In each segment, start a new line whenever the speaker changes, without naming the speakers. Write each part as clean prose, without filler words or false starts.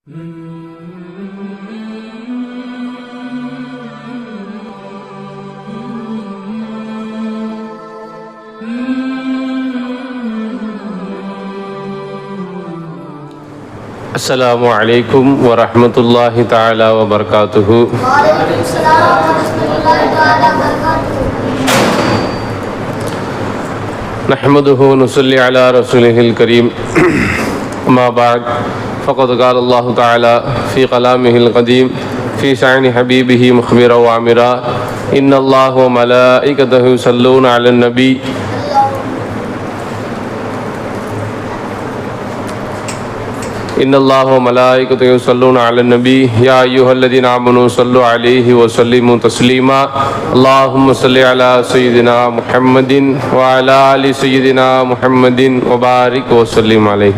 السلام عليكم ورحمة الله تعالى وبركاته.
وعليكم السلام ورحمة الله تعالى وبركاته.
نحمده ونصلي على رسوله الكريم. أما بعد فقد قال الله تعالى في كلامه القديم في شأن حبيبه مخبرا وعامرا إن الله وملائكته يصلون على النبي إن الله وملائكته يصلون على النبي يا أيها الذين آمنوا صلوا عليه وسلموا تسليما اللهم صل على سيدنا محمد وعلى آل سيدنا محمد وبارك وسلم عليه.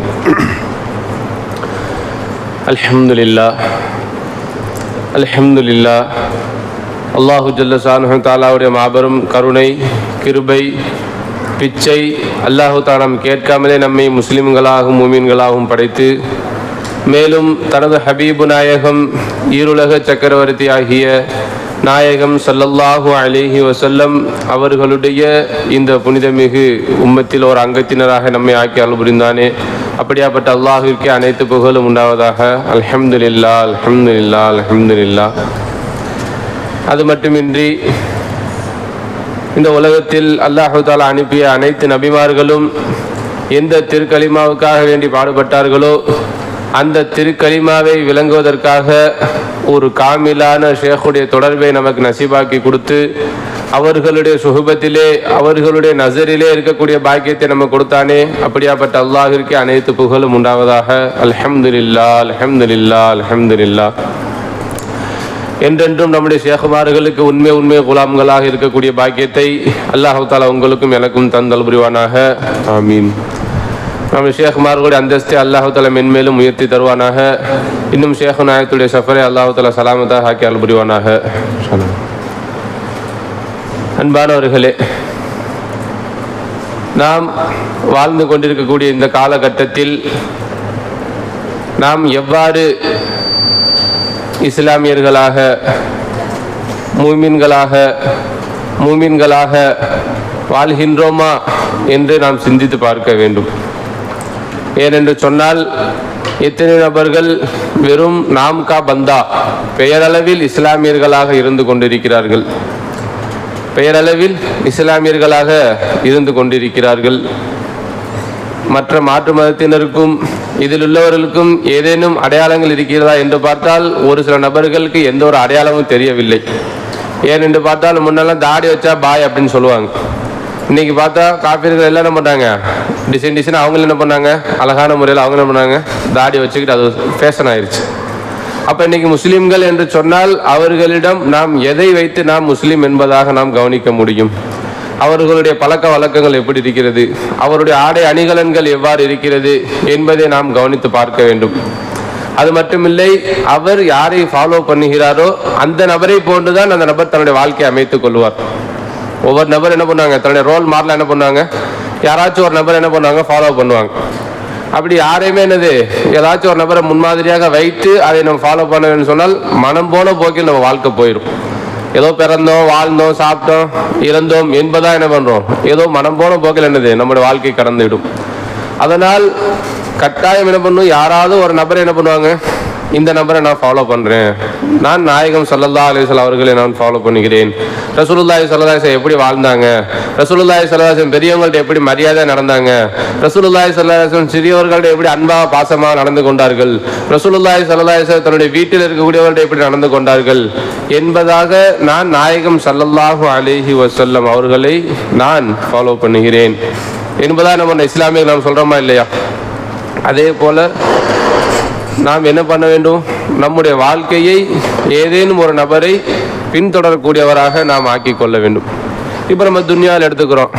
الحمد لله الحمد لله. அல்லாஹு ஜல்ல ஷானுஹு தஆலாவுடைய மாபெரும் கருணை கிருபை பிச்சை அல்லாஹு தஆலா நாம் கேட்காமலே நம்மை முஸ்லிம்களாகவும் மூமின்களாகவும் படைத்து மேலும் தனது ஹபீபு நாயகம் ஈருலக சக்கரவர்த்தி ஆகிய நாயகம் ஸல்லல்லாஹு அலைஹி வஸல்லம் அவர்களுடைய இந்த புனிதமிகு உம்மத்தில் ஒரு அங்கத்தினராக நம்மை ஆக்கி அருள் புரிந்தானே. அப்படியாப்பட்ட அல்லாஹ்விற்கு அனைத்து புகழும் உண்டாவதாக. அல்ஹம்துலில்லாஹ் அல்ஹம்துலில்லாஹ் அல்ஹம்துலில்லாஹ். அது மட்டுமின்றி இந்த உலகத்தில் அல்லாஹு தஆலா அனுப்பிய அனைத்து நபிமார்களும் எந்த திருக்கலிமாவுக்காக வேண்டி பாடுபட்டார்களோ அந்த திருக்கலிமாவை விளங்குவதற்காக ஒரு காமிலான ஷேக்குடைய தொடர்பை நமக்கு நசீபாக்கி கொடுத்து அவர்களுடைய சுஹபத்திலே அவர்களுடைய நசரிலே இருக்கக்கூடிய பாக்கியத்தை நம்ம கொடுத்தானே. அப்படியாப்பட்ட அல்லாஹ்விற்கு அனைத்து புகழும் உண்டாவதாக. அல்ஹம்துலில்லாஹ் அல்ஹம்துலில்லாஹ் அல்ஹம்துலில்லாஹ். என்றென்றும் நம்முடைய ஷேகுமார்களுக்கு உண்மை குலாம்களாக இருக்கக்கூடிய பாக்கியத்தை அல்லாஹு தஆலா உங்களுக்கும் எனக்கும் தந்தல் புரிவானாக. ஆமீன். நம்ம ஷேகுமார்களுடைய அந்தஸ்தை அல்லாஹு தஆலா மென்மேலும் உயர்த்தி தருவானாக. இன்னும் ஷேகு நாயத்துடைய சஃபரை அல்லாஹு தஆலா சலாமத்தாக ஆக்கி அருள் புரிவானாக. அன்பானவர்களே, நாம் வாழ்ந்து கொண்டிருக்கக்கூடிய இந்த காலகட்டத்தில் நாம் எவ்வாறு இஸ்லாமியர்களாக மூமின்களாக வாழ்கின்றோமா என்று நாம் சிந்தித்து பார்க்க வேண்டும். ஏனென்று சொன்னால் எத்தனை நபர்கள் வெறும் நாம் கா பந்தா பெயரளவில் இஸ்லாமியர்களாக இருந்து கொண்டிருக்கிறார்கள், பெயரளவில் இஸ்லாமியர்களாக இருந்து கொண்டிருக்கிறார்கள். மற்ற மாற்று மதத்தினருக்கும் இதில் உள்ளவர்களுக்கும் ஏதேனும் அடையாளங்கள் இருக்கிறதா என்று பார்த்தால் ஒரு சில நபர்களுக்கு எந்த ஒரு அடையாளமும் தெரியவில்லை. ஏனென்று பார்த்தால் முன்னெல்லாம் தாடி வச்சா பாய் அப்படின்னு சொல்லுவாங்க. இன்னைக்கு பார்த்தா காஃபிர்கள் எல்லாம் என்ன பண்ணுறாங்க, டிசைன் அவங்களும் என்ன பண்ணாங்க, அழகான முறையில் அவங்க என்ன பண்ணாங்க, தாடி வச்சுக்கிட்டு அது ஃபேஷன் ஆயிடுச்சு. அப்போ இன்னைக்கு முஸ்லீம்கள் என்று சொன்னால் அவர்களிடம் நாம் எதை வைத்து நாம் முஸ்லீம் என்பதாக நாம் கவனிக்க முடியும்? அவர்களுடைய பழக்க வழக்கங்கள் எப்படி இருக்கிறது, அவருடைய ஆடை அணிகலன்கள் எவ்வாறு இருக்கிறது என்பதை நாம் கவனித்து பார்க்க வேண்டும். அது மட்டுமில்லை, அவர் யாரை ஃபாலோ பண்ணுகிறாரோ அந்த நபரை போன்றுதான் அந்த நபர் தன்னுடைய வாழ்க்கையை அமைத்துக் கொள்வார். ஒவ்வொரு நபர் என்ன பண்ணுவாங்க, தன்னுடைய ரோல் மாடலாக என்ன பண்ணுவாங்க, யாராச்சும் ஒரு நபர் என்ன பண்ணுவாங்க, ஃபாலோ பண்ணுவாங்க. அப்படி யாரையுமே ஏதாச்சும் ஒரு நபரை முன்மாதிரியாக வைத்து அதை நம்ம ஃபாலோ பண்ணணும்னு சொன்னால் மனம் போன போக்கில் நம்ம வாழ்க்கை போயிடும். ஏதோ பிறந்தோம், வாழ்ந்தோம், சாப்பிட்டோம், இறந்தோம் என்பதா என்ன பண்ணுறோம், ஏதோ மனம் போன போக்கில் நம்முடைய வாழ்க்கை கடந்துவிடும். அதனால் கட்டாயம் என்ன பண்ணும், யாராவது ஒரு நபரை என்ன பண்ணுவாங்க, இந்த நபரை நான் ஃபாலோ பண்ணுறேன், நான் நாயகம் ஸல்லல்லாஹு அலைஹி வஸல்லம் அவர்களை நான் ஃபாலோ பண்ணுகிறேன், ரசூலுல்லாஹி ஸல்லல்லாஹு அலைஹி வஸல்லம் எப்படி வாழ்ந்தாங்க, ரசூலுல்லாஹி ஸல்லல்லாஹு அலைஹி வஸல்லம் பெரியவங்கள்ட்ட எப்படி மரியாதை நடந்தாங்க, ரசூலுல்லாஹி ஸல்லல்லாஹு அலைஹி வஸல்லம் சிறியவர்கள்ட்ட எப்படி அன்பாக பாசமாக நடந்து கொண்டார்கள், ரசூலுல்லாஹி ஸல்லல்லாஹு அலைஹி வஸல்லம் தன்னுடைய வீட்டில் இருக்கக்கூடியவர்கள்ட்ட எப்படி நடந்து கொண்டார்கள் என்பதாக நான் நாயகம் ஸல்லல்லாஹு அலைஹி வஸல்லம் அவர்களை நான் ஃபாலோ பண்ணுகிறேன் என்பதா நம்ம இஸ்லாமியர்கள் நாம் சொல்கிறோமா இல்லையா? அதே போல் நாம் என்ன பண்ண வேண்டும், நம்முடைய வாழ்க்கையை ஏதேனும் ஒரு நபரை பின்தொடரக்கூடியவராக நாம் ஆக்கிக் கொள்ள வேண்டும். இப்போ நம்ம துன்யாவில் எடுத்துக்கிறோம்.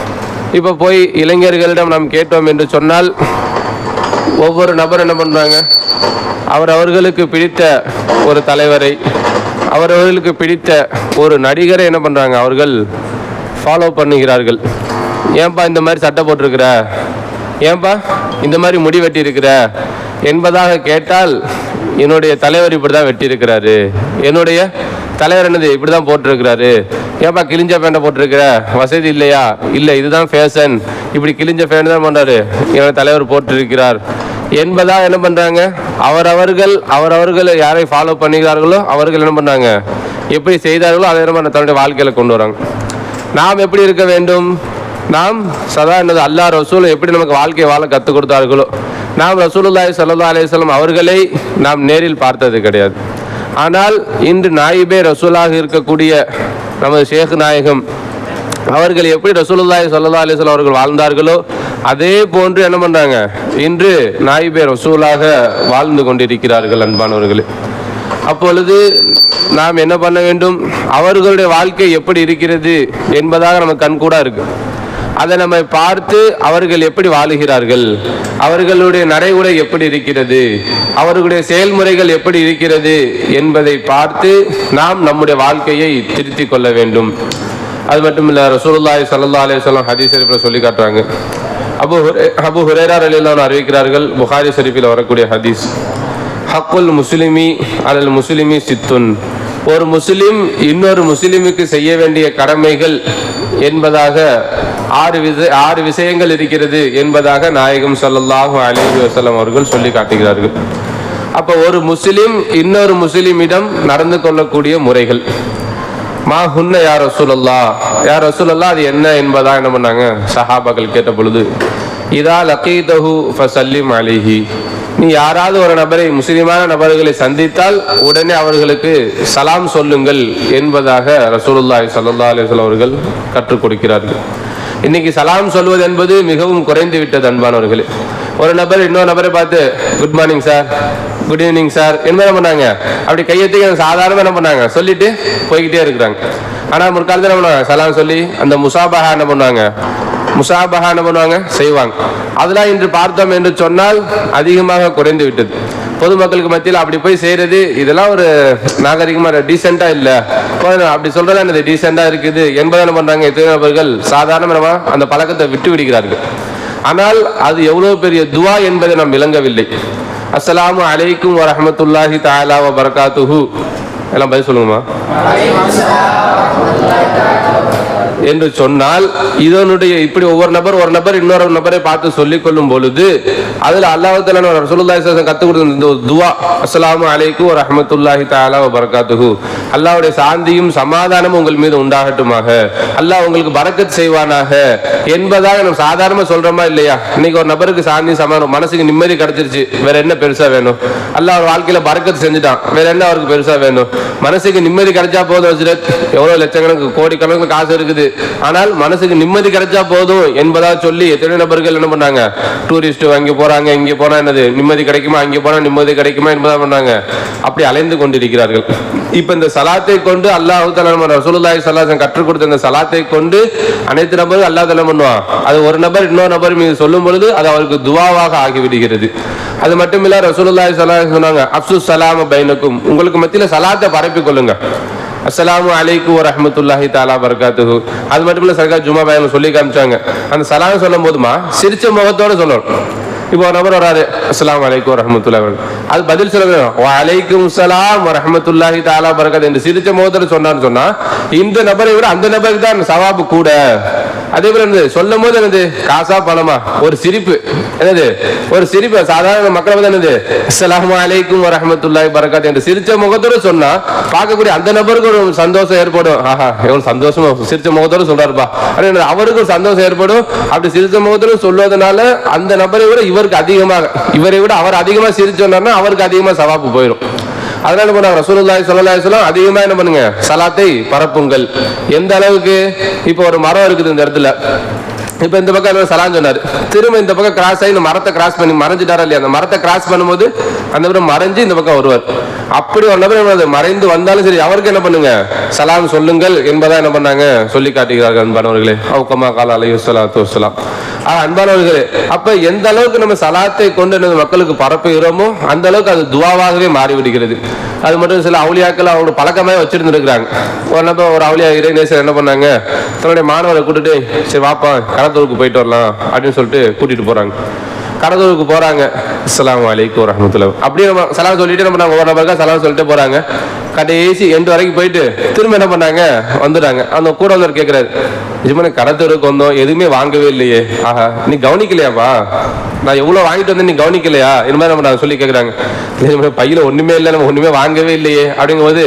இப்போ போய் இளைஞர்களிடம் நாம் கேட்டோம் என்று சொன்னால் ஒவ்வொரு நபர் என்ன பண்ணுறாங்க, அவர்களுக்கு பிடித்த ஒரு தலைவரை, அவர்களுக்கு பிடித்த ஒரு நடிகரை என்ன பண்ணுறாங்க, அவர்கள் ஃபாலோ பண்ணுகிறார்கள். ஏன்பா இந்த மாதிரி சட்டை போட்டிருக்கிற, ஏன்பா இந்த மாதிரி முடி வெட்டி இருக்கிற என்பதாக கேட்டால் என்னுடைய தலைவர் இப்படி தான் வெட்டியிருக்கிறாரு, என்னுடைய தலைவர் என்னது இப்படி தான் போட்டிருக்கிறாரு, ஏப்பா கிழிஞ்ச பேண்டை போட்டிருக்கிற, வசதி இல்லையா, இல்லை இதுதான் ஃபேஷன், இப்படி கிழிஞ்ச பேண்ட் தான் பண்ணுறாரு என்னோட தலைவர் போட்டிருக்கிறார் என்பதா என்ன பண்ணுறாங்க. அவரவர்கள் யாரை ஃபாலோ பண்ணுகிறார்களோ அவர்கள் என்ன பண்ணுறாங்க, எப்படி செய்தார்களோ அதை நம்ம தன்னுடைய வாழ்க்கையில் கொண்டு வராங்க. நாம் எப்படி இருக்க வேண்டும், நாம் சதா என்னது அல்லாஹ் ரசூல் எப்படி நமக்கு வாழ்க்கையை வாழ கற்றுக் கொடுத்தார்களோ, நாம் ரசூலுல்லாஹி ஸல்லல்லாஹு அலைஹி வஸல்லம் அவர்களை நாம் நேரில் பார்த்தது கிடையாது. ஆனால் இன்று நாயிபே ரசூலாக இருக்கக்கூடிய நமது ஷேக் நாயகம் அவர்கள் எப்படி ரசூலுல்லாஹி ஸல்லல்லாஹு அலைஹி வஸல்லம் அவர்கள் வாழ்ந்தார்களோ அதே போன்று என்ன பண்ணுறாங்க, இன்று நாயிபே ரசூலாக வாழ்ந்து கொண்டிருக்கிறார்கள். அன்பானவர்களே, அப்பொழுது நாம் என்ன பண்ண வேண்டும், அவர்களுடைய வாழ்க்கை எப்படி இருக்கிறது என்பதாக நம்ம கண்கூடா இருக்கு. அதை நம்ம பார்த்து அவர்கள் எப்படி வாழுகிறார்கள், அவர்களுடைய நடைமுறை எப்படி இருக்கிறது, அவர்களுடைய செயல்முறைகள் எப்படி இருக்கிறது என்பதை பார்த்து நாம் நம்முடைய வாழ்க்கையை திருத்திக் கொள்ள வேண்டும். அது மட்டும் இல்லை, ரசூலுல்லாஹி ஸல்லல்லாஹு அலைஹி வஸல்லம் ஹதீஸ் ஷரீஃபில் சொல்லி காட்டுறாங்க. அபு ஹுரைரா ரலியல்லாஹு அன்ஹு அறிவிக்கிறார்கள், புகாரி ஷரீஃபில் வரக்கூடிய ஹதீஸ், ஹக்குல் முஸ்லிமி அலல் முஸ்லிமி சித்துன், ஒரு முஸ்லிம் இன்னொரு முஸ்லிமுக்கு செய்ய வேண்டிய கடமைகள் என்பதாக ஆறு விஷயங்கள் இருக்கிறது என்பதாக நாயகம் ஸல்லல்லாஹு அலைஹி வஸல்லம் அவர்கள் சொல்லி காட்டுகிறார்கள். அப்போ ஒரு முஸ்லிம் இன்னொரு முஸ்லிமிடம் நடந்து கொள்ளக்கூடிய முறைகள், மா ஹுன்ன யா ரசூலல்லாஹ், யா ரசூலல்லாஹ் அது என்ன என்பதாக என்ன பண்ணாங்க சஹாபாக்கள் கேட்ட பொழுது, இதா லகீதஹு ஃபஸல்லிம் அலைஹி, நீ யாராவது ஒரு நபரை முஸ்லிமான நபர்களை சந்தித்தால் உடனே அவர்களுக்கு சலாம் சொல்லுங்கள் என்பதாக ரசூலுல்லாஹி ஸல்லல்லாஹு அலைஹி வஸல்லம் அவர்கள் கற்றுக் கொடுக்கிறார்கள். இன்னைக்கு சலாம் சொல்வது என்பது மிகவும் குறைந்து விட்டது. அன்பானவர்களே, ஒரு நபர் இன்னொரு நபரை பார்த்து good morning sir, good evening sir என்ன பண்ணாங்க, அப்படி கையெழுத்து சாதாரணமாக என்ன பண்ணாங்க சொல்லிட்டு போய்கிட்டே இருக்கிறாங்க. ஆனால் முற்காலத்தில் என்ன பண்ணுவாங்க, சலாம் சொல்லி அந்த முசாபஹா என்ன பண்ணுவாங்க, முசாபஹா என்ன பண்ணுவாங்க செய்வாங்க. அதெல்லாம் இன்று பார்த்தோம் என்று சொன்னால் அதிகமாக குறைந்து விட்டது. பொதுமக்களுக்கு மத்தியில் அப்படி போய் செய்யறது இதெல்லாம் ஒரு நாகரிகமாக டீசெண்டாக இல்லை, அப்படி சொல்றதா என்னது டீசெண்டாக இருக்குது என்பதை என்ன பண்றாங்க எத்தனை நபர்கள் சாதாரணமாக அந்த பழக்கத்தை விட்டு விடுகிறார்கள். ஆனால் அது எவ்வளவு பெரிய துவா என்பதை நாம் விளங்கவில்லை. அஸ்ஸலாமு அலைக்கும் வரஹ்மத்துல்லாஹி தஆலா வ பரகாத்துஹு, எல்லாம் பதில் சொல்லுங்கம்மா என்று சொன்னால், இதனுடைய இப்படி ஒவ்வொரு நபர் இன்னொரு நபரை பார்த்து சொல்லிக் கொள்ளும் பொழுது அதில் அல்லாஹ் தஆலா ரசூலுல்லாஹி ஸல்லல்லாஹு அலைஹி வஸல்லம் கற்றுக் கொடுத்த இந்த துவா, அஸ்ஸலாமு அலைக்கும் வரஹ்மத்துல்லாஹி தஆலா வ பரகாத்துஹு, அல்லாஹ்வுடைய சாந்தியும் சமாதானமும் உங்கள் மீது உண்டாகட்டுமாக, அல்லாஹ் உங்களுக்கு பரக்கத் செய்வானாக என்பதாக நம்ம சாதாரணமாக சொல்றோமா இல்லையா. இன்னைக்கு ஒரு நபருக்கு சாந்தி சமாதானம், மனசுக்கு நிம்மதி கிடைச்சிருச்சு, வேற என்ன பெருசா வேணும், அல்லாஹ் அவர் வாழ்க்கையில பரக்கத் செஞ்சுட்டான், வேற என்ன அவருக்கு பெருசா வேணும், மனசுக்கு நிம்மதி கிடைச்சா போதும். எவ்வளவு லட்சக்கணக்கு கோடிக்கணக்கு காசு இருக்குது, ஆனால் மனசுக்கு நிம்மதி கிடைச்சா போதும் என்பதா சொல்லி எத்தனை நபர்கள் என்ன பண்ணாங்க, டூரிஸ்ட் அங்கே போறாங்க, இங்கே போனா என்னது நிம்மதி கிடைக்குமா, அங்கே போனா நிம்மதி கிடைக்குமா என்பதா பண்ணாங்க, அப்படி அலைந்து கொண்டிருக்கிறார்கள். இப்ப இந்த சலாத்தை கொண்டு அல்லாஹ் தஆலா ரசூலுல்லாஹி ஸல்லல்லாஹு அலைஹி வஸல்லம் கற்றுக் கொடுத்த இந்த சலாத்தை கொண்டு அனைத்து நபர்கள் அல்லாஹ் தஆலா பண்ணுவான், அது ஒரு நபர் இன்னொரு நபர் மீது சொல்லும் பொழுது அது அவருக்கு துவாவாக ஆகிவிடுகிறது. அது மட்டும் இல்ல, ரசூலுல்லாஹி ஸல்லல்லாஹு அலைஹி வஸல்லம் சொன்னாங்க, அப்சுஸ் ஸலாம பைனக்கும், உங்களுக்கு மத்தியில சலாத்தை பரப்பிக் கொள்ளுங்க. அஸ்ஸலாமு அலைக்கும் வரஹ்மத்துல்லாஹி தஆலா பரகாத்துஹு. அது மட்டும் இல்ல, சர்கார் ஜும்மா பயான்ல சொல்லி காமிச்சாங்க, அந்த சலாம் சொல்லும் போதுமா சிரிச்ச முகத்தோட சொல்லணும். இப்போ ஒரு நபர் வராரு, அஸ்ஸலாமு அலைக்கும் வரஹ்மத்துல்லாஹி வபரகாத்துஹு, அது பதில் சொல்லுங்க வ அலைக்கும் ஸலாம் வரஹ்மத்துல்லாஹி தஆலா பரகாத்துஹு என்று சிரிச்ச முகத்தோட சொன்னான்னு சொன்னா இந்த நபரை விட அந்த நபருக்கு தான் சவாபு கூட. அதே போல என்னது சொல்லும் போது என்னது காசா பணமா ஒரு சிரிப்பு, என்னது ஒரு சிரிப்பு, சாதாரண மக்களை வந்து என்னது அஸ்ஸலாமு அலைக்கும் வரஹ்மத்துல்லாஹி வபரகாத்துஹு என்று சிரிச்ச முகத்தோட சொன்னா பார்க்கக்கூடிய அந்த நபருக்கு ஒரு சந்தோஷம் ஏற்படும். ஆஹா எவ்வளவு சந்தோஷமா சிரிச்ச முகத்தோட சொல்றாருப்பா, அவருக்கு ஒரு சந்தோஷம் ஏற்படும். அப்படி சிரிச்ச முகத்தோட சொல்வதனால அந்த நபரை விட இவருக்கு அதிகமாக, இவரை விட அவர் அதிகமா சிரிச்சோன்னா அவருக்கு அதிகமா சவாப்பு போயிடும். அதனால பண்ணாங்க ரசூலுல்லாஹி ஸல்லல்லாஹு அலைஹி வஸல்லம் அதிகமா என்ன பண்ணுங்க சலாத்தை பரப்புங்கள். எந்த அளவுக்கு, இப்போ ஒரு மரம் இருக்குது இந்த இடத்துல, இப்ப இந்த பக்கம் சலாம் சொன்னாரு, திரும்ப இந்த பக்கம் கிராஸ் ஆகி இந்த மரத்தை கிராஸ் பண்ணி மறைஞ்சிட்டாரா இல்லையா, அந்த மரத்தை கிராஸ் பண்ணும்போது அந்த பக்கம் மறைஞ்சு இந்த பக்கம் வருவார். அப்படி ஒரு நபர் மறைந்து வந்தாலும் சரி அவருக்கு என்ன பண்ணுங்க சலாம் சொல்லுங்கள் என்பதா என்ன பண்ணாங்க சொல்லி காட்டுகிறார்கள். அன்பானவர்களே, அவுக்கமா கால அலைஹி ஸலாத்து வஸ்ஸலாம். அன்பானவர்களே, அப்ப எந்த அளவுக்கு நம்ம சலாத்தை கொண்டு மக்களுக்கு பரப்புகிறோமோ அந்த அளவுக்கு அது துவாவாகவே மாறிவிடுகிறது. அது மட்டும் சில அவுலியாக்கள் அவங்களோட பழக்கமாக வச்சிருந்துருக்கிறாங்க. ஒரு நபர் ஒரு அவுலியா இறைநேசர் என்ன பண்ணாங்க, தன்னுடைய மாணவரை கூட்டிட்டு சரி வாப்பா கடத்தூருக்கு போயிட்டு வரலாம் அப்படின்னு சொல்லிட்டு கூட்டிட்டு போறாங்க. கடலூருக்கு போறாங்க. அஸ்ஸலாமு அலைக்கும் வரஹ்மத்துல்லாஹி. அப்படியே நம்ம சலாம் சொல்லிட்டு நம்ம ஒவ்வொரு நபருக்கா சலாம் சொல்லிட்டு போறாங்க. கடைசி எண்டு வரைக்கும் போயிட்டு திரும்ப என்ன பண்ணாங்க, வந்துட்டாங்க. அந்த கூட வந்தவர் கேட்கிறாரு, நிஜமான கடத்தூருக்கு வந்தோம், எதுவுமே வாங்கவே இல்லையே. ஆஹா, நீ கவனிக்கலையாப்பா, நான் எவ்வளவு வாங்கிட்டு வந்தேன், நீ கவனிக்கலையா? இந்த மாதிரி நம்ம சொல்லி கேட்குறாங்க. பையில ஒண்ணுமே இல்லை, நம்ம ஒண்ணுமே வாங்கவே இல்லையே. அப்படிங்கும்போது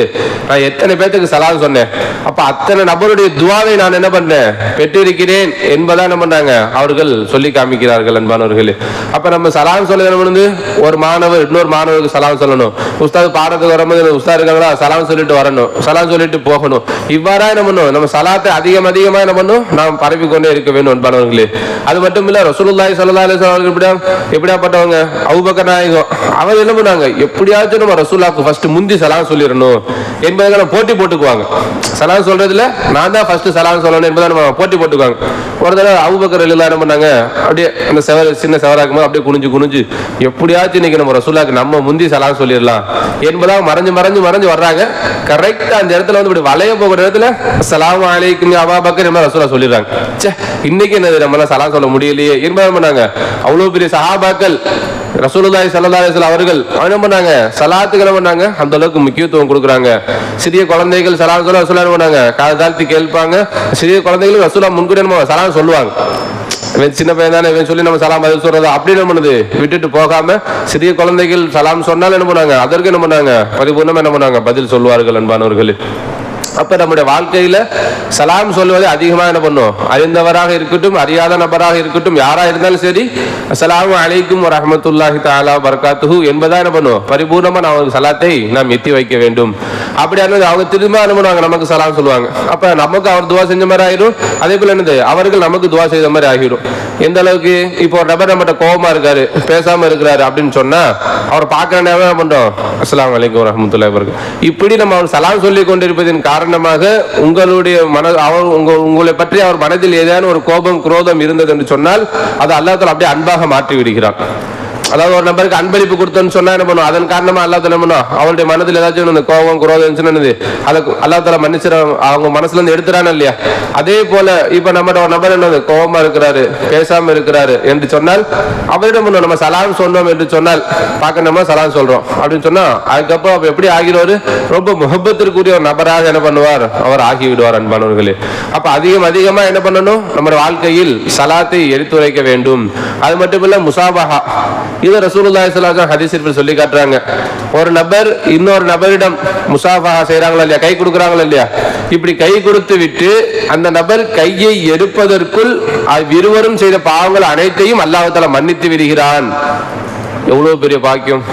நான் எத்தனை பேத்துக்கு சலாம் சொன்னேன், அப்ப அத்தனை நபருடைய துவாவை நான் என்ன பண்ணேன், பெற்றிருக்கிறேன் என்பதா என்ன பண்றாங்க அவர்கள் சொல்லி காமிக்கிறார்கள் அன்பானவர்களே. அப்ப நம்ம சலாம் சொல்ல வந்து ஒரு மாணவர் இன்னொரு மாணவருக்கு சலாம் சொல்லணும். உஸ்தாது பாடத்துக்கு வரும்போது உஸ்தாது இருக்காங்களா, சலாம் சொல்லிட்டு வரணும், சலாம் சொல்லிட்டு போகணும். இவ்வாறா என்ன பண்ணும், நம்ம சலாத்தை அதிகமா என்ன பண்ணும், நாம் பரப்பி கொண்டே இருக்க வேண்டும் அன்பானவர்களே. அது மட்டும் இல்ல, ரசூலுல்லாஹி ஸல்லல்லாஹு அலைஹி வஸல்லம் எப்படியாப்பட்டவங்க, அபூபக்கர் நாயகம் அவர் என்ன பண்ணாங்க, எப்படியாச்சும் நம்ம ரசூலுல்லாஹ்க்கு ஃபர்ஸ்ட் முந்தி சலாம் சொல்லிடணும் என்பதை போட்டி போட்டுக்குவாங்க. சலாம் சொல்றதுல நான் தான் ஃபர்ஸ்ட் சலாம் சொல்லணும் என்பதை நம்ம போட்டி போட்டுக்குவாங்க. ஒரு தடவை அபூபக்கர் ரலியல்லாஹு என்ன பண்ணாங்க, அப்படியே அந்த சின்ன செவராக்கும் போது அப்படியே குனிஞ்சு எப்படியாச்சும் இன்னைக்கு நம்ம ரசூலுல்லாஹ்க்கு நம்ம முந்தி சலாம் சொல்லிடலாம் என்பதாக மறைஞ்சு வர்றாங்க. கரெக்டா அந்த இடத்துல வந்து இப்படி வளைய போகிற இடத்துல அஸ்ஸலாமு அலைக்கும் யா அபூபக்கர் என்பதை ரசூலுல்லாஹ் சொல்லிடுறாங்க. இன்னைக்கு என்னது நம்மளால சலாம் சொல்ல முடியலையே என்பதை பண்ணாங்க. அவ்வளவு பெரிய சஹாபாக்கள் ரசூலுல்லாஹி ஸல்லல்லாஹு அலைஹி வஸல்லம் அவர்கள் என்ன பண்ணாங்க, சலாத்துக்கு என்ன பண்ணாங்க, அந்த அளவுக்கு முக்கியத்துவம் கொடுக்குறாங்க. சிறிய குழந்தைகள் சலாம் சொல்ல ரசூலுல்லாஹ் என்ன பண்ணாங்க, காது தாழ்த்தி கேட்பாங்க. சிறிய குழந்தைகள் ரசூலுல்லாஹ் முன்கூட்டி நம்ம சலாம் சொல்லுவாங்க. சின்ன பையன் தானே சொல்லி நம்ம சலாம் பதில் சொல்றது அப்படி என்ன பண்ணுது விட்டுட்டு போகாம, சிறிய குழந்தைகள் சலாம் சொன்னாலும் என்ன பண்ணாங்க, அதற்கு என்ன பண்ணாங்க, பரிபூர்ணமா என்ன பண்ணாங்க, பதில் சொல்வார்கள் அன்பானவர்களே. அப்ப நம்முடைய வாழ்க்கையில சலாம் சொல்வதை அதிகமா என்ன பண்ணும், அறிந்தவராக இருக்கட்டும் அறியாத நபராக இருக்கட்டும் யாரா இருந்தாலும் சரி, அஸ்ஸலாமு அலைக்கும் வரஹ்மத்துல்லாஹி தஆலா வபரகாத்துஹு என்பதா என்ன பண்ணும், பரிபூர்ணமா நம்ம சலாத்தை நாம் எத்தி வைக்க வேண்டும். அப்படியானது அவங்க திரும்ப என்ன பண்ணுவாங்க, நமக்கு சலாம் சொல்லுவாங்க. அப்ப நமக்கு அவர் துவா செஞ்ச மாதிரி ஆயிடும், அதே போல என்னது அவர்கள் நமக்கு துவா செய்த மாதிரி ஆகிடும். எந்த அளவுக்கு, இப்போ ஒரு நபர் நம்மகிட்ட கோபமா இருக்காரு, பேசாம இருக்கிறாரு அப்படின்னு சொன்னா அவர் பார்க்கிற நேரம் என்ன பண்றோம், அஸ்ஸலாமு அலைக்கும் வரஹ்மத்துல்லாஹி வபரகாத்துஹு இப்படி நம்ம அவர் சலாம் சொல்லி கொண்டிருப்பதின் காரணமாக உங்களுடைய உங்களை பற்றி அவர் மனதில் ஏதாவது ஒரு கோபம் குரோதம் இருந்தது என்று சொன்னால் அது அல்லாஹ் தஆலா அப்படியே அன்பாக மாற்றி விடுகிறான். அதாவது ஒரு நபருக்கு அன்பளிப்பு கொடுத்தோன்னு சொன்னா என்ன பண்ணும், அதன் காரணமா அல்லாஹ் தஆலா என்ன பண்ணும், அவருடைய மனதில் ஏதாச்சும் கோபம் குரோதம் சொன்னது அதை அல்லாஹ் தஆலா மன்னிச்சிட அவங்க மனசுல இருந்து எடுத்துறானே இல்லையா. அதே போல இப்ப நம்ம ஒரு நபர் என்னது கோபமா இருக்கிறாரு, பேசாம இருக்கிறாரு என்று சொன்னால் அவரிடம் நம்ம சலாம் சொன்னோம் என்று சொன்னால் பார்க்க நம்ம சலாம் சொல்றோம் அப்படின்னு சொன்னா அதுக்கப்புறம் எப்படி ஆகிடுவாரு, ரொம்ப முஹப்பத்திற்குரிய ஒரு நபராக என்ன பண்ணுவார், அவர் ஆகிவிடுவார் அன்பானவர்களே. அப்ப அதிகமா என்ன பண்ணணும், நம்ம வாழ்க்கையில் சலாத்தை எடுத்துரைக்க வேண்டும். அது மட்டும் இல்ல முசாபஹா, இது ரசூலுல்லாஹி ஸல்லல்லாஹு அலைஹி வஸல்லம் ஹதீஸில் சொல்லி காட்டுறாங்க. ஒரு நபர் இன்னொரு நபரிடம் முசாஃபஹா செய்றாங்களா இல்லையா, கை கொடுக்குறாங்களா இல்லையா, இப்படி கை கொடுத்து விட்டு அந்த நபர் கையை எடுப்பதற்குள் இருவரும் செய்த பாவங்கள் அனைத்தையும் அல்லாஹ் தஆலா மன்னித்து விடுகிறான். எவ்வளவு பெரிய பாக்கியம்.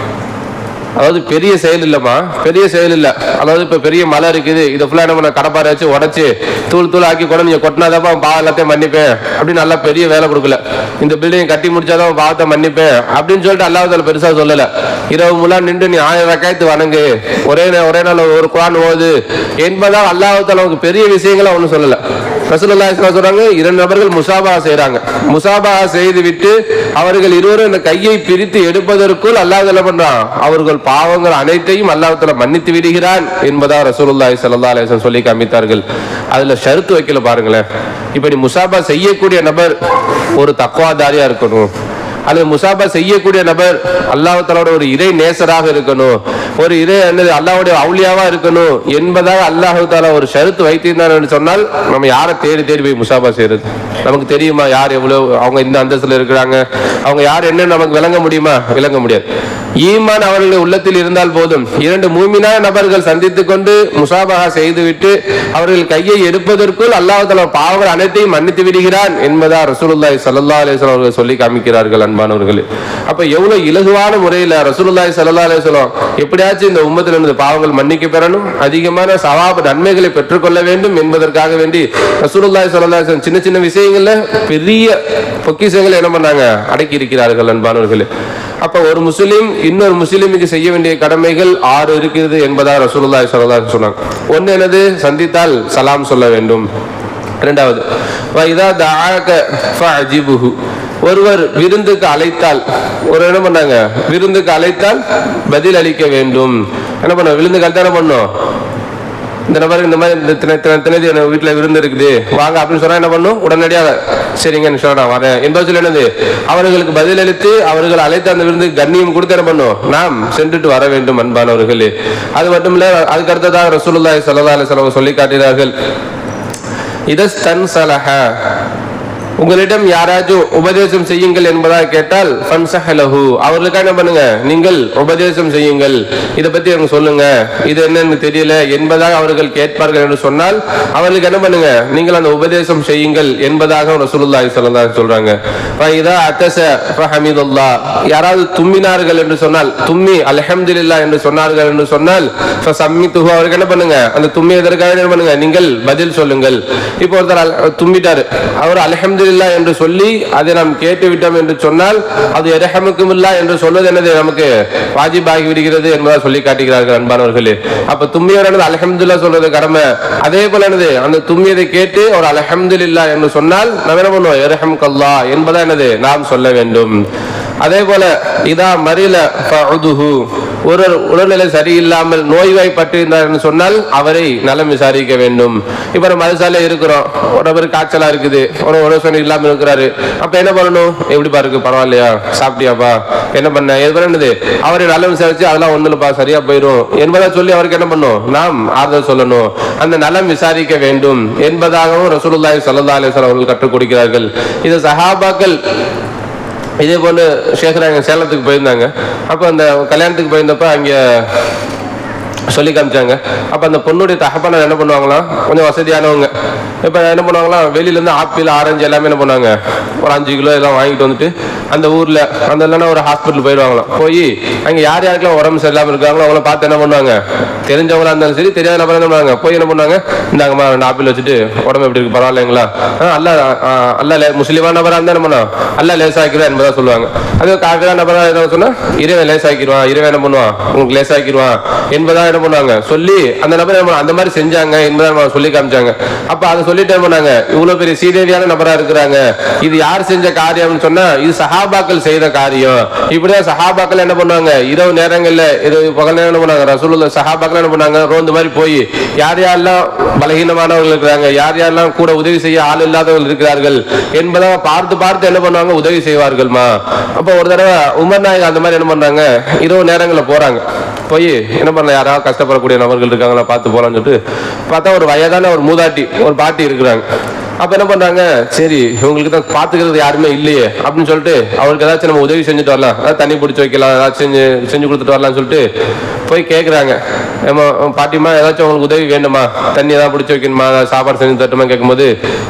அதாவது பெரிய செயல் இல்லம்மா, பெரிய செயல் இல்ல. அதாவது இப்ப பெரிய மலை இருக்குது, இதை ஃபுல்லா நம்ம கடப்பாரை வச்சு உடச்சு தூள் ஆக்கி கூட நீங்க கொட்டினாதான் பாவம் எல்லாத்தையும் மன்னிப்பேன் அப்படின்னு நல்லா பெரிய வேலை கொடுக்கல. இந்த பில்டிங் கட்டி முடிச்சாதான் பாவத்தை மன்னிப்பேன் அப்படின்னு சொல்லிட்டு அல்லாஹ் தஆலா பெருசா சொல்லல. இரவு முழா நின்று நீ 1000 ரக்காயத்து வணங்கு, ஒரே நாள் ஒரு குர்ஆன் ஓது என்பதா அல்லாஹ் தஆலா பெரிய விஷயங்களை ஒன்றும் சொல்லல. ரசூலுல்லாஹி ஸல்லல்லாஹு அலைஹி வஸல்லம் சொல்றாங்க, 2 நபர்கள் முசாபஹா செய்றாங்க. முசாபஹா செய்து விட்டு அவர்கள் இருவரும் இந்த கையை பிரித்து எடுப்பதற்குள் அல்லாஹ் தஆலா பண்றான், அவர்கள் பாவங்கள் அனைத்தையும் அல்லாஹ் தஆலா மன்னித்து விடுகிறான் என்பதா ரசூலுல்லாஹி ஸல்லல்லாஹு அலைஹி வஸல்லம் சொல்லி காமித்தார்கள். அதுல ஷரத்து வைக்கல பாருங்களேன். இப்படி முசாபா செய்யக்கூடிய நபர் ஒரு தக்வாதாரியா இருக்கணும், அல்லது முசாபா செய்யக்கூடிய நபர் அல்லாஹ் தஆலாவோட ஒரு இறை நேசராக இருக்கணும், ஒரு இறை அல்லாஹ்வுடைய அவுலியாவா இருக்கணும் என்பதாக அல்லாஹ் தஆலா ஒரு ஷரத்து வைத்திருந்தார் சொன்னால் நம்ம யாரை தேடி போய் முசாபா செய்யறது? நமக்கு தெரியுமா யார் எவ்வளவு அவங்க இந்த அந்தஸ்துல இருக்கிறாங்க, அவங்க யார் என்ன நமக்கு விளங்க முடியுமா? விளங்க முடியாது. ஈமான் அவர்களுடைய உள்ளத்தில் இருந்தால் போதும். 2 மூமினான நபர்கள் சந்தித்துக் கொண்டு முசாபஹா செய்துவிட்டு அவர்கள் கையை எடுப்பதற்குள் அல்லாஹ் தஆலா பாவங்கள் அனைத்தையும் மன்னித்து விடுகிறான் என்பதா ரசூலுல்லாஹி ஸல்லல்லாஹு அலைஹி வஸல்லம் அவர்கள் சொல்லி காமிக்கிறார்கள் அன்பானவர்களே. அப்ப எவ்வளவு இலகுவான முறையில ரசூலுல்லாஹி ஸல்லல்லாஹு அலைஹி வஸல்லம் எப்படியாச்சும் இந்த உம்மத்தில் இருந்து பாவங்கள் மன்னிக்க பெறணும், அதிகமான சவாப் நன்மைகளை பெற்றுக்கொள்ள வேண்டும் என்பதற்காக வேண்டி ரசூலுல்லாஹி ஸல்லல்லாஹு அலைஹி வஸல்லம் சின்ன விஷயங்கள்ல பெரிய பொக்கிஷங்களை என்ன பண்ணாங்க, அடக்கி இருக்கிறார்கள் அன்பானவர்களே. அப்ப ஒரு முஸ்லிம் இன்னொரு முஸ்லிமுக்கு செய்ய வேண்டிய கடமைகள் 6 இருக்கிறது என்பதா ரசூலுல்லாஹி ஸல்லல்லாஹு அலைஹி வஸல்லம் சொன்னாங்க. ஒன்னு என்னது, சந்தித்தால் சலாம் சொல்ல வேண்டும். இரண்டாவது வைதா தஆக ஃபஅஜிபுஹு, ஒருவர் விருந்துக்கு அழைத்தால், ஒரு என்ன பண்ணாங்க, விருந்துக்கு அழைத்தால் பதில் அளிக்க வேண்டும். என்ன பண்ண, விருந்துக்கு அழைத்தா என்ன பண்ணும், இந்த நபருக்கு இந்த மாதிரி என் வீட்டுல விருந்து இருக்குது வாங்க அப்படின்னு சொன்னா என்ன பண்ணும், உடனடியாக சரிங்க நான் வரேன் என்பது சொல்லி என்னது அவர்களுக்கு பதிலளித்து அவர்கள் அழைத்த அந்த விருந்து கண்ணியம் கொடுத்து என்ன பண்ணும், நாம் சென்றுட்டு வர வேண்டும் அன்பானவர்களே. அது மட்டும் இல்ல, அதுக்கு அடுத்ததாக ரசூலுல்லாஹி ஸல்லல்லாஹு அலைஹி வஸல்லம் சொல்லி காட்டினார்கள், இதஸ்தன்ஸலஹ, உங்களிடம் யாராச்சும் உபதேசம் செய்யுங்கள் என்பதாக கேட்டால் ஃபன்ஸஹலஹு, அவர்களுக்காக என்ன பண்ணுங்க, நீங்கள் உபதேசம் செய்யுங்கள், இதை பத்தி எனக்கு சொல்லுங்க, இது என்னன்னு தெரியல என்பதாக அவர்கள் கேட்பார்கள் என்று சொன்னால் அவர்களுக்கு என்ன பண்ணுங்க, நீங்கள் அந்த உபதேசம் செய்யுங்கள் என்பதாக ரசூலுல்லாஹி ஸல்லல்லாஹு அலைஹி சொல்றாங்க. ஃபஇதா அத்தஸ ஃபஹமிதுல்லாஹ், யாராவது தும்மினார்கள் என்று சொன்னால், தும்மி அல்ஹம்துலில்லாஹ் என்று சொன்னார்கள் என்று சொன்னால் ஃபஸம்மிதுஹு, அவருக்கு என்ன பண்ணுங்க, அந்த தும்மியதற்காக என்ன பண்ணுங்க, நீங்கள் பதில் சொல்லுங்கள். இப்போ ஒருத்தர் தும்மிட்டாரு, அவர் அல்ஹம்துலில்லாஹ் என்று சொல்லி அதை நாம் கேட்டு விட்டோம் என்று சொன்னால் அது இரஹமுக்குமில்லாஹ் என்று சொல்வது என்னது, நமக்கு வாஜிபாகி விடுகிறது என்பதாக சொல்லி காட்டுகிறார்கள் அன்பானவர்களே. அப்ப தும்மியவர் அல்ஹம்துலில்லாஹ் சொல்றது கடமை. அதே போல என்னது, அந்த தும்மியதை கேட்டு ஒரு அல்ஹம்துலில்லாஹ் என்று சொன்னால் நம்ம என்ன பண்ணுவோம், இரஹமுக்கல்லாஹ் என்பதா என்னது நாம் சொல்ல வேண்டும். அதே போல இதா மரில ஃபஉதுஹு, ஒரு உடல்நிலை சரியில்லாமல் நோய்வாய்ப்பட்டிருந்தார் என்று சொன்னால் அவரை நலம் விசாரிக்க வேண்டும். இப்ப நம்ம மதுசால இருக்கிறோம், ஒரு காய்ச்சலா இருக்குது, ஒரு உடல் இல்லாம இருக்கிறாரு, அப்ப என்ன பண்ணணும், எப்படிப்பா இருக்கு, பரவாயில்லையா, சாப்பிட்டியாப்பா, என்ன பண்ண, எது என்னது, அவரை நலம் விசாரிச்சு அதெல்லாம் ஒண்ணு இல்லப்பா சரியா போயிடும் என்பதை சொல்லி அவருக்கு என்ன பண்ணும், நாம் ஆறுதல் சொல்லணும், அந்த நலம் விசாரிக்க வேண்டும் என்பதாகவும் ரசூலுல்லாஹி ஸல்லல்லாஹு அலைஹி வஸல்லம் அவர்கள் கற்றுக் கொடுக்கிறார்கள். இது சஹாபாக்கள் இதே போல சேகராங்க சேலத்துக்கு போயிருந்தாங்க. அப்போ அந்த கல்யாணத்துக்கு போயிருந்தப்ப அங்கே சொல்லி காமிச்சாங்க. அப்போ அந்த பொண்ணுடைய தகப்பனை என்ன பண்ணுவாங்களாம், கொஞ்சம் வசதியானவங்க. இப்போ என்ன பண்ணுவாங்களாம், வெளியிலேருந்து ஆப்பிள் ஆரஞ்சு எல்லாமே என்ன பண்ணுவாங்க, ஒரு 5 கிலோ எல்லாம் வாங்கிட்டு வந்துட்டு அந்த ஊரில் அந்த இல்லைன்னா ஒரு ஹாஸ்பிட்டல் போயிடுவாங்களாம். போய் அங்கே யார் யாருக்கெல்லாம் உடம்பு சரியில்லாமல் இருக்காங்களோ அவங்கள பார்த்து என்ன பண்ணுவாங்க, தெரிஞ்சவங்களா இருந்தாலும் சரி தெரியாத நபர் என்ன பண்ணுவாங்க, போய் என்ன பண்ணுவாங்க, இந்தாங்கம்மா 2 ஆப்பிள் வச்சுட்டு உடம்பு எப்படி இருக்கு பரவாயில்லைங்களா, அல்ல முஸ்லீமான நபராக இருந்தால் என்ன பண்ணுவோம், அல்ல லேசாக்கிடுவா என்பதா சொல்லுவாங்க. அது காஃபிரா நபராக என்ன சொன்னா இறைவன் லேசாக்கிடுவான், இறைவன் என்ன பண்ணுவான் உங்களுக்கு லேசாக்கிடுவான் என்பதா என்ன பண்ணுவாங்க சொல்லி அந்த நபர் அந்த மாதிரி செஞ்சாங்க என்பதை சொல்லி காமிச்சாங்க. அப்ப அதை சொல்லிட்டு என்ன பண்ணாங்க, இவ்வளவு பெரிய சீதேவியான நபரா இருக்கிறாங்க, இது யார் செஞ்ச காரியம்னு சொன்னா இது சஹாபாக்கள் செய்த காரியம். இப்படிதான் சஹாபாக்கள் என்ன பண்ணுவாங்க, இரவு நேரங்கள்ல பகல் நேரம் என்ன பண்ணாங்க, ரசூலுல்லாஹ் சஹாபாக்கள் என்ன பண்ணாங்க, ரோந்து மாதிரி போய் யார் யாரெல்லாம் பலகீனமானவர்கள் இருக்கிறாங்க, யார் யாரெல்லாம் கூட உதவி செய்ய ஆள் இல்லாதவர்கள் இருக்கிறார்கள் என்பதை பார்த்து பார்த்து என்ன பண்ணுவாங்க, உதவி செய்வார்கள்மா. அப்ப ஒரு தடவை உமர் நாயகம் அந்த மாதிரி என்ன பண்றாங்க, இரவு நேரங்களில் போறாங்க, போய் என்ன பண்ணல, யாராவது கஷ்டப்படக்கூடிய நபர்கள் இருக்காங்களா பார்த்து போலான்னு சொல்லிட்டு பார்த்தா ஒரு வயதான ஒரு மூதாட்டி ஒரு பாட்டி இருக்கிறாங்க. அப்ப என்ன பண்றாங்க, சரி இவங்களுக்கு தான் பாத்துக்கிறது யாருமே இல்லையே அப்படின்னு சொல்லிட்டு அவருக்கு ஏதாச்சும் நம்ம உதவி செஞ்சுட்டு வரலாம், அதாவது தண்ணி பிடிச்சி வைக்கலாம், ஏதாச்சும் செஞ்சு கொடுத்துட்டு வரலாம்னு சொல்லிட்டு போய் கேட்குறாங்க, பாட்டிமா ஏதாச்சும் உங்களுக்கு உதவி வேண்டுமா, தண்ணி ஏதாவது பிடிச்சி வைக்கணுமா, சாப்பாடு செஞ்சு தட்டுமா கேட்கும்போது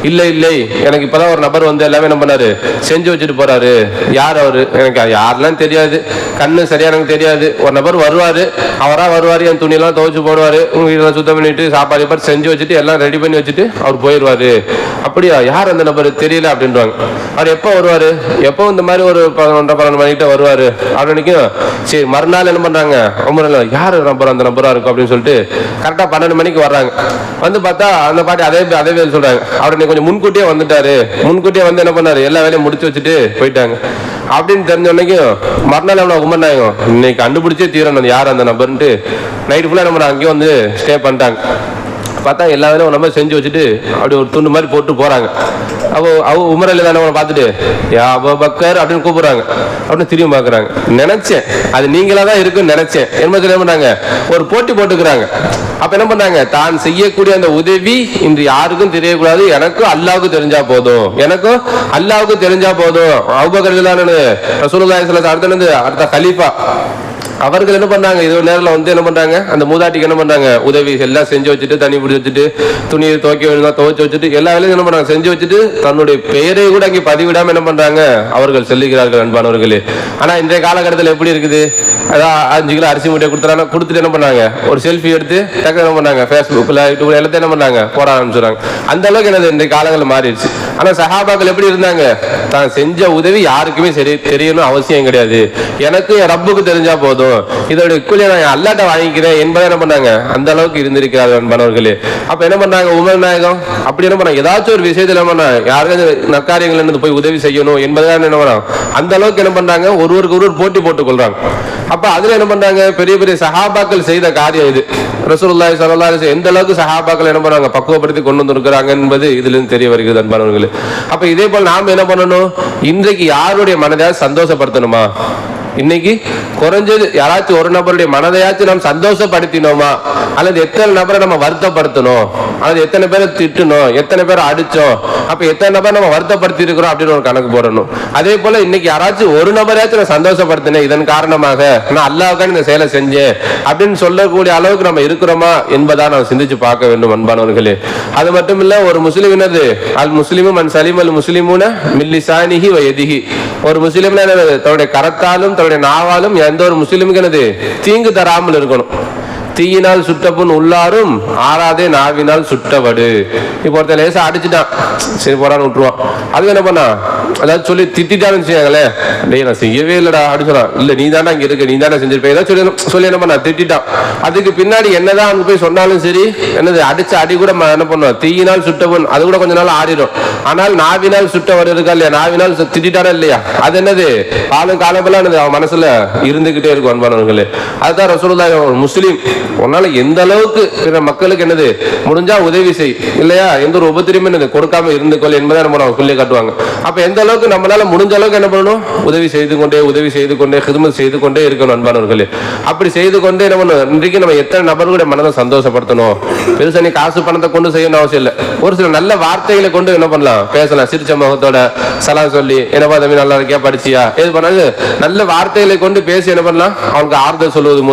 இல்லை எனக்கு இப்பதான் ஒரு நபர் வந்து எல்லாமே என்ன பண்ணாரு செஞ்சு வச்சுட்டு போறாரு. யார் அவரு, எனக்கு யாரெல்லாம் தெரியாது, கண்ணு சரியா எனக்கு தெரியாது, ஒரு நபர் வருவாரு, அவரா வருவாரு, என் துணியெல்லாம் துவைச்சு போடுவாரு, உங்க வீடெல்லாம் சுத்தம் பண்ணிட்டு சாப்பாடு செஞ்சு வச்சுட்டு எல்லாம் ரெடி பண்ணி வச்சுட்டு அவர் போயிடுவாரு. அப்படியா, யார் அந்த நபர் தெரியல அப்படின்றாங்க. அவர் எப்போ வருவாரு, எப்போ இந்த மாதிரி ஒரு 11-12 மணிக்கிட்ட வருவாரு அப்படின்னு. சரி மறுநாள் என்ன பண்றாங்க, யார் நம்பர் அந்த நம்பரா இருக்கும் அப்படின்னு சொல்லிட்டு கரெக்டா 12 மணிக்கு வர்றாங்க. வந்து பார்த்தா அந்த பாட்டி அதே வேலை சொல்றாங்க, அவர் கொஞ்சம் முன்கூட்டியே வந்துட்டாரு, முன்கூட்டியே வந்து என்ன பண்ணாரு எல்லா வேலையும் முடிச்சு வச்சுட்டு போயிட்டாங்க அப்படின்னு தெரிஞ்ச உடனேக்கும் மறுநாள் எவ்வளோ உமர் நாயகம் இன்னைக்கு கண்டுபிடிச்சே தீரணும் யார் அந்த நபர்ன்ட்டு நைட்டு ஃபுல்லாக நம்ம அங்கேயே வந்து ஸ்டே பண்ணிட்டாங்க. பார்த்தா எல்லா வேலையும் நம்ம செஞ்சு வச்சுட்டு அப்படி ஒரு துண்டு மாதிரி போட்டு போறாங்க. அவ உமர் அலி தானே பார்த்துட்டு யா அபூபக்கர் அப்படின்னு கூப்பிடுறாங்க. அப்படின்னு திரும்பி பார்க்குறாங்க. நினைச்சேன் அது நீங்களா தான் இருக்குன்னு நினைச்சேன். என்ன பண்ணாங்க, ஒரு போட்டி போட்டுக்கிறாங்க. அப்ப என்ன பண்ணாங்க, தான் செய்யக்கூடிய அந்த உதவி இன்று யாருக்கும் தெரியக்கூடாது, எனக்கும் அல்லாவுக்கு தெரிஞ்சா போதும், எனக்கும் அல்லாவுக்கு தெரிஞ்சா போதும். அபூபக்கர் ரசூலுல்லாஹி ஸல்லல்லாஹு அலைஹி வஸல்லம் அடுத்த கலீஃபா அவர்கள் என்ன பண்ணாங்க, இது நேரில் வந்து என்ன பண்றாங்க, அந்த மூதாட்டிக்கு என்ன பண்றாங்க உதவி எல்லாம் செஞ்சு வச்சுட்டு தண்ணி பிடிச்சி வச்சுட்டு துணியை துவைச்சு வச்சுட்டு எல்லா வேலையும் என்ன பண்றாங்க செஞ்சு வச்சுட்டு தன்னுடைய பெயரை கூட அங்கே பதிவிடாம என்ன பண்றாங்க அவர்கள் செல்லுகிறார்கள் அன்பானவர்களே. ஆனா இன்றைய காலகட்டத்தில் எப்படி இருக்குது, அதான் 5 கிலோ அரிசி மூட்டையை கொடுத்துட்டு என்ன பண்ணாங்க ஒரு செல்ஃபி எடுத்து டக்கு என்ன பண்ணாங்க ஃபேஸ்புக்ல யூடியூப்ல எல்லாத்தையும் என்ன பண்ணாங்க போட ஆரம்பிச்சுறாங்க. அந்த அளவுக்கு என்னது இன்றைய காலங்கள் மாறிடுச்சு. ஆனா சஹாபாக்கள் எப்படி இருந்தாங்க, தான் செஞ்ச உதவி யாருக்குமே சரி தெரியணும் அவசியம் கிடையாது, எனக்கு என் ரப்புக்கு தெரிஞ்சா போதும், செய்யணும், இதோடைய கூலியை நான் அல்லாட்ட வாங்கிக்கிறேன் என்பதை என்ன பண்ணாங்க, அந்த அளவுக்கு இருந்திருக்கிறார் அன்பானவர்களே. அப்ப என்ன பண்ணாங்க உமர் நாயகம், அப்படி என்ன பண்ணாங்க, ஏதாச்சும் ஒரு விஷயத்துல என்ன பண்ணாங்க, யாருக்காவது நற்காரியங்கள் இருந்து போய் உதவி செய்யணும் என்பதை என்ன பண்ணாங்க, அந்த அளவுக்கு என்ன பண்றாங்க, ஒருவருக்கு ஒருவர் போட்டி போட்டுக் கொள்றாங்க. அப்ப அதுல என்ன பண்றாங்க, பெரிய பெரிய சஹாபாக்கள் செய்த காரியம் இது. ரசூலுல்லாஹி ஸல்லல்லாஹு அலைஹி வஸல்லம் எந்த அளவுக்கு சஹாபாக்கள் என்ன பண்றாங்க, பக்குவப்படுத்தி கொண்டு வந்திருக்கிறாங்க என்பது இதுல இருந்து தெரிய வருகிறது அன்பானவர்களே. அப்ப இதே போல் நாம என்ன பண்ணணும், இன்றைக்கு யாருடைய மனதை சந்தோஷப்படுத்தணுமா, இன்னைக்கு குறைஞ்சது யாராச்சும் ஒரு நபருடைய மனதையாச்சும் நாம் சந்தோஷப்படுத்தினோமா, அல்லது எத்தனை நபரை நம்ம வருத்தப்படுத்தணும், அல்லது எத்தனை பேரை திட்டணும், எத்தனை பேரை அடிச்சோம், அப்ப எத்தனை நபர் நம்ம வருத்தப்படுத்தி இருக்கிறோம் அப்படின்னு ஒரு கணக்கு போடணும். அதே போல இன்னைக்கு யாராச்சும் ஒரு நபரையாச்சும் நான் சந்தோஷப்படுத்தினேன், இதன் காரணமாக நான் அல்லாஹ்வுக்காக இந்த செயலை செஞ்சேன் அப்படின்னு சொல்லக்கூடிய அளவுக்கு நம்ம இருக்கிறோமா என்பதா நம்ம சிந்திச்சு பார்க்க வேண்டும் அன்பானவர்களே. அது மட்டும் இல்ல, ஒரு முஸ்லிம் என்னது, அல் முஸ்லிமு மன் சலிம் அல் முஸ்லிமூன மின் லிசானிஹி வ யதிஹி, ஒரு முஸ்லிம்னா என்னது, தன்னுடைய கரத்தாலும் தன்னுடைய நாவாலும் எந்த ஒரு முஸ்லிமுக்கு என்னது தீங்கு தராமல் இருக்கணும். தீயினால் சுட்டப்புண் உள்ளாரும் ஆறாதே நாவினால் சுட்டவடு. இப்போ ஒருத்தர் லேசா அடிச்சுட்டான், சரி போறான்னு விட்டுருவான். அது என்ன பண்ணா, அதாவது சொல்லி திட்டான்னு வச்சுக்காங்களே, டேய் நான் செய்யவே இல்லடா அப்படின்னு சொன்னான், இல்ல நீ தானே அங்க இருக்க, நீ தானே செஞ்சிருப்ப, ஏதாவது சொல்லி என்ன பண்ணா திட்டான். அதுக்கு பின்னாடி என்னதான் அங்க போய் சொன்னாலும் சரி, என்னது அடிச்ச அடி கூட என்ன பண்ணுவோம், தீயினால் சுட்டப்புண் அது கூட கொஞ்ச நாள் ஆறிடும். ஆனால் நாவினால் சுட்டவடு இருக்கா இல்லையா, நாவினால் திட்டானா இல்லையா, அது என்னது காலம் காலமெல்லாம் என்னது அவன் மனசுல இருந்துகிட்டே இருக்கும் அன்பானவர்களே. அதுதான் ரசூலுல்லாஹி ஒரு முஸ்லீம் உன்னால எந்த அளவுக்கு பிற மக்களுக்கு என்னது முடிஞ்சா உதவி செய், இல்லையா எந்த ஒரு உபத்திரமும் என்னது கொடுக்காம இருந்துக்கொள் என்பதை நம்ம சொல்லி காட்டுவாங்க. அப்ப எந்த அளவுக்கு நம்மளால முடிஞ்ச அளவுக்கு என்ன பண்ணணும், உதவி செய்து கொண்டே ஹிதமத் செய்து கொண்டே இருக்கணும் அன்பானவர்களே. அப்படி செய்து கொண்டே என்ன பண்ணணும், இன்றைக்கு நம்ம எத்தனை நபர்களுடைய மனதை சந்தோஷப்படுத்தணும். பெருசா நீ காசு பணத்தை கொண்டு செய்யணும் அவசியம் இல்லை, ஒரு சில நல்ல வார்த்தைகளை கொண்டு என்ன பண்ணலாம், பேசலாம். சிரிச்ச முகத்தோட சலாம் சொல்லி, என்னப்பா தம்பி நல்லா இருக்கியா, படிச்சியா, எது பண்ணாலும் நல்ல வார்த்தைகளை கொண்டு பேசி என்ன பண்ணலாம், அவனுக்கு ஆறுதல் சொல்வது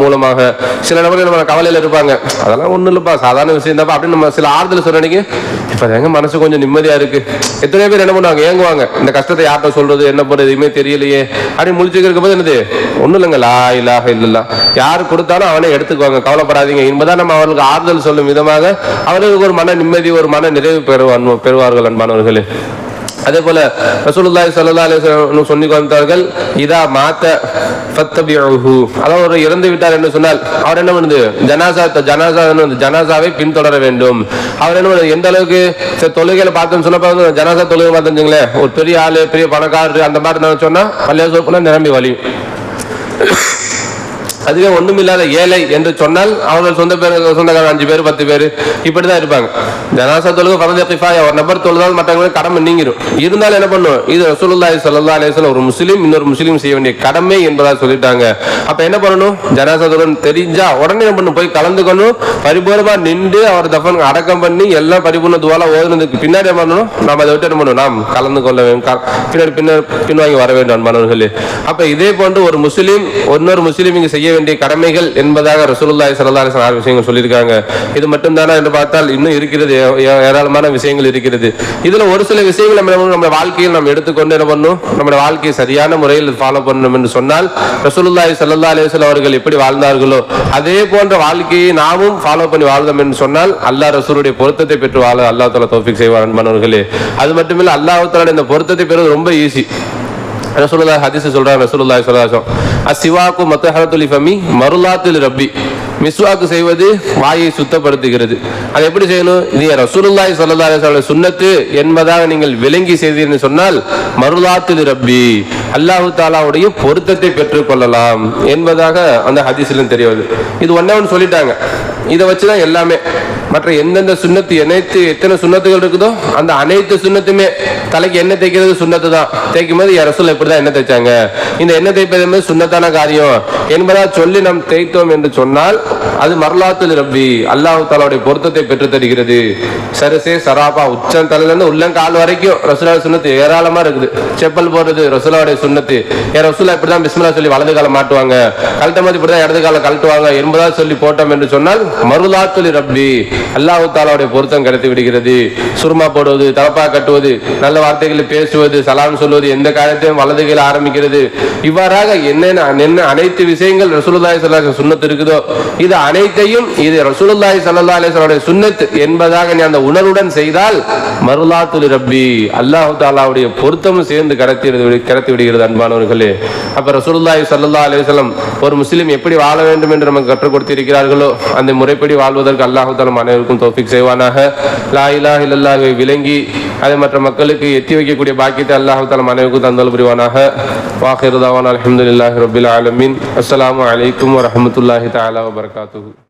மூலமாக. சில நபர்கள் நம்ம கவலையில இருப்பாங்க, அதெல்லாம் ஒண்ணு இல்லப்பா சாதாரண விஷயம் தான் அப்படின்னு நம்ம சில ஆறுதல் சொல்றீங்க, இப்ப எங்க மனசு கொஞ்சம் நிம்மதியா இருக்கு. எத்தனை பேர் என்ன பண்ணுவாங்க, ஏங்குவாங்க, இந்த கஷ்டத்தை யார்கிட்ட சொல்றது, என்ன பண்றது, எதுவுமே தெரியலையே அப்படின்னு முழிச்சுக்க இருக்கும் போது என்னது ஒண்ணு இல்லைங்க, லா இலாஹ இல்லல்லாஹ், யாரு கொடுத்தாலும் அவனே எடுத்துக்குவாங்க, கவலைப்படாதீங்க என்பதான் நம்ம அவர்களுக்கு ஆறுதல் சொல்லும் விதமாக அவர்களுக்கு ஒரு மன நிம்மதி, ஒரு மன நிறைவு பெறுவார்கள் அன்பானவர்களே. அதே போல ரசூலுல்லாஹி ஸல்லல்லாஹு அலைஹி வஸல்லம் சொல்லி வந்தார்கள், இதா மாத்த ஃபத்தபிஉஹு, அதாவது ஒரு இறந்து விட்டார் என்று சொன்னால் அவர் என்ன பண்ணுது, ஜனாசாவை பின்தொடர வேண்டும். அவர் என்ன பண்ணுது, எந்த அளவுக்கு தொழுகையில பார்த்தோம்னு சொன்னப்ப ஜனாசா தொழுகை பார்த்தோம்ங்களே, ஒரு பெரிய ஆளு பெரிய பணக்காரர் அந்த மாதிரி சொன்னா பள்ளியா நிரம்பி வலியும். அதுவே ஒண்ணுமில்லாத ஏழை என்று சொன்னால் அவர்கள் சொந்தக்காரர் 5 பேர் 10 பேர் இப்படிதான் இருப்பாங்க. ஜனாசா தொழுகை ஃபர்து கிஃபாயா, ஒரு நபர் தொழுதால் மற்றவங்களுக்கு கடமை நீங்கிடும். இருந்தாலும் என்ன பண்ணும், இது ரசூலுல்லாஹி ஸல்லல்லாஹு அலைஹி வஸல்லம் ஒரு முஸ்லீம் இன்னொரு முஸ்லீம் செய்ய வேண்டிய கடமை என்பதா சொல்லிட்டாங்க. அப்ப என்ன பண்ணணும், ஜனாசா தொழுகை தெரிஞ்சா உடனே என்ன பண்ணணும், போய் கலந்துக்கணும், பரிபூர்ணமா நின்று அவர் தஃபன் அடக்கம் பண்ணி எல்லாம் பரிபூர்ண துவாலா ஓதுனதுக்கு பின்னாடி என்ன பண்ணணும், நாம் அதை விட்டு என்ன பண்ணணும், நாம் கலந்து கொள்ள வேண்டும், பின்வாங்கி வர வேண்டும் அன்பானவர்களே. அப்ப இதே போன்று ஒரு முஸ்லீம் இன்னொரு முஸ்லீம் இங்கு செய்ய வேண்டிய கடமைகள் என்பதாக ரசூலுல்லாஹி ஸல்லல்லாஹு அலைஹி வஸல்லம் 6 விஷயங்கள் சொல்லியிருக்காங்க. இது மட்டும் தானா என்று பார்த்தால் இன்னும் இருக்கிறது, ஏராளமான விஷயங்கள் இருக்கிறது. இதுல ஒரு சில விஷயங்கள் நம்ம வாழ்க்கையில் நாம் எடுத்துக்கொண்டு என்ன பண்ணணும், நம்முடைய வாழ்க்கையை சரியான முறையில் ஃபாலோ பண்ணணும் என்று சொன்னால் ரசூலுல்லாஹி ஸல்லல்லாஹு அலைஹி வஸல்லம் அவர்கள் எப்படி வாழ்ந்தார்களோ அதே போன்ற வாழ்க்கையை நாமும் ஃபாலோ பண்ணி வாழ்ந்தோம் என்று சொன்னால் அல்லாஹ் ரசூலுடைய பொருத்தத்தை பெற்று வாழ அல்லாஹ் தஆலா தௌஃபீக் செய்வார் அன்பானவர்களே. அது மட்டுமில்லை, அல்லாஹ் தஆலா இந்த பொருத்தத்தை பெறுவது ரொம்ப ஈஸி. ரசூலுல்லாஹி ஹதீஸ் சொல்றாங்க, ரசூலுல்லாஹி ஸல்லல்லாஹு அலைஹி வஸல்லம் அஸ்ஸிவாக்கு மத்ஹரத்துல் ஃபமி மருலாத்துல் ரப்பி, மிஸ்வாக்கு செய்வது வாயை சுத்தப்படுத்துகிறது. அது எப்படி செய்யணும், இது ரசூலுல்லாஹி ஸல்லல்லாஹு அலைஹி வஸல்லம் சுன்னத்து என்பதாக நீங்கள் விளங்கி செய்தீர்கள் சொன்னால் மருலாத்துல் ரப்பி, அல்லாஹ் தஆலாவுடைய பொருத்தத்தை பெற்றுக் கொள்ளலாம் என்பதாக அந்த ஹதீஸிலும் தெரிய வருது. இது ஒண்ணே சொல்லிட்டாங்க, இதை வச்சுதான் எல்லாமே மற்ற எந்தெந்த சுன்னத்து எத்தனை சுன்னத்துகள் இருக்குதோ அந்த அனைத்து சுன்னத்துமே, தலைக்கு எண்ணெய் தேய்க்கிறது சுன்னத்து தான், தேய்க்கும் போது ரசூல் இப்படிதான் எண்ணெய் தேய்ச்சாங்க, இந்த எண்ணெய் தேய்ப்பது சுன்னத்தான காரியம் என்பதா சொல்லி நாம் தேய்த்தோம் என்று சொன்னால் அது மர்லாத்துல் ரப்பி, அல்லாஹ் தஆலாவுடைய பொருத்தத்தை பெற்று தருகிறது. சரிசே சராபா, உச்சம் தலையிலிருந்து உள்ளங்கால் வரைக்கும் ரசூலுல்லாஹி சுன்னத்து ஏராளமா இருக்குது. செப்பல் போடுறது ரசூலுல்லாஹுடைய சுன்னத்து, ரசூலுல்லாஹ் இப்படிதான் பிஸ்மில்லாஹ் சொல்லி வலது காலை மாட்டுவாங்க, கழட்டும் போது இப்படிதான் இடது காலை கழட்டுவாங்க என்பதா சொல்லி போட்டோம் என்று சொன்னால் மர்லாத்துல் ரப்பி, அல்லாஹ் தாலாவுடைய பொருத்தம் கிடைத்து விடுகிறது. சுர்மா போடுவது, தலப்பா கட்டுவது, நல்ல வார்த்தைகளை பேசுவது, சலாம் சொல்வது, எந்த காரியத்தையும் வலதுகையில் ஆரம்பிக்கிறது, இவ்வாறாக என்ன அனைத்து விஷயங்கள் ரசூலுல்லாஹி ஸல்லல்லாஹு அலைஹி வஸல்லம் சுன்னத் இருக்குதோ இது அனைத்தையும் இது ரசூலுல்லாஹி ஸல்லல்லாஹு அலைஹி வஸல்லம் சுன்னத் என்பதாக நீ அந்த உணர்வுடன் செய்தால் மருளாத்துல் ரப்பி அல்லாஹ் தாலாவுடைய பொருத்தமும் சேர்ந்து கடத்தி விடுகிறது. அன்பானவர்களே, அப்ப ரசூலுல்லாஹி ஸல்லல்லாஹு அலைஹி வஸல்லம் ஒரு முஸ்லிம் எப்படி வாழ வேண்டும் என்று நமக்கு கற்றுக் கொடுத்திருக்கிறார்களோ அந்த முறைப்படி வாழ்வதற்கு அல்லாஹ் தாலா அனைவருக்கும் தௌஃபீக் செய்வானாக. லா இலாஹ இல்லல்லாஹை விளங்கி அதை மற்ற மக்களுக்கு எத்தி வைக்கக்கூடிய பாக்கியத்தை அல்லாஹ் தாலா அனைவருக்கும் தந்தல் புரிவானாக. வாஹிரு தஅவானா அல்ஹம்துலில்லாஹி ரப்பில் ஆலமீன். அஸ்ஸலாமு அலைக்கும் வரஹ்மத்துல்லாஹி தஆலா வபரகாத்துஹு.